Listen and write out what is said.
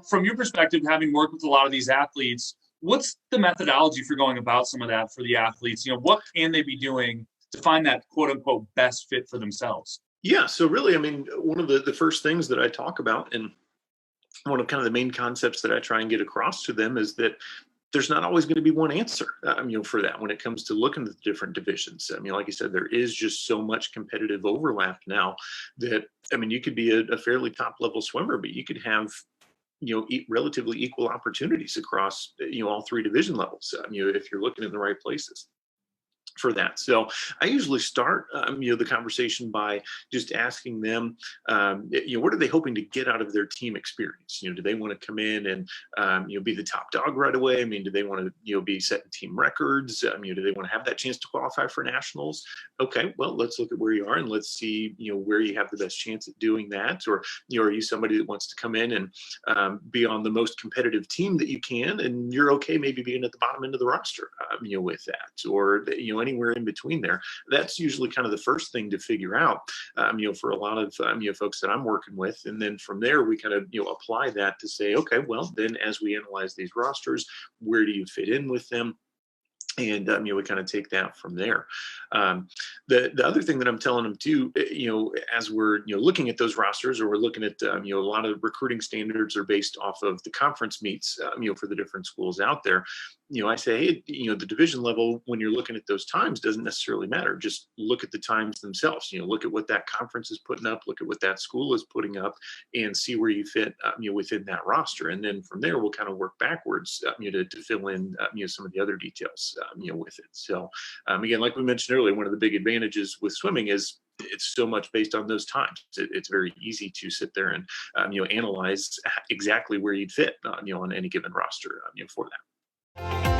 from your perspective, having worked with a lot of these athletes, what's the methodology for going about some of that for the athletes? What can they be doing to find that quote unquote best fit for themselves? Yeah. So really, I mean, one of the first things that I talk about, and one of kind of the main concepts that I try and get across to them, is that there's not always going to be one answer, for that when it comes to looking at the different divisions. I mean, like I said, there is just so much competitive overlap now that, I mean, you could be a fairly top level swimmer, but you could have, relatively equal opportunities across, all three division levels, if you're looking in the right places for that. So I usually start, the conversation by just asking them, what are they hoping to get out of their team experience? Do they want to come in and, be the top dog right away? I mean, do they want to, be setting team records? Do they want to have that chance to qualify for nationals? Okay, well, let's look at where you are and let's see, where you have the best chance at doing that. Or, are you somebody that wants to come in and be on the most competitive team that you can, and you're okay maybe being at the bottom end of the roster, with that, or, anywhere in between there. That's usually kind of the first thing to figure out, for a lot of, folks that I'm working with. And then from there, we kind of, apply that to say, okay, well, then as we analyze these rosters, where do you fit in with them? And we kind of take that from there. The other thing that I'm telling them too, as we're looking at those rosters, or we're looking at a lot of recruiting standards are based off of the conference meets, for the different schools out there. I say, hey, the division level, when you're looking at those times, doesn't necessarily matter. Just look at the times themselves. Look at what that conference is putting up, look at what that school is putting up, and see where you fit, within that roster. And then from there, we'll kind of work backwards, to fill in, some of the other details, with it. So again, like we mentioned earlier, one of the big advantages with swimming is it's so much based on those times. It's very easy to sit there and analyze exactly where you'd fit, on any given roster, for that.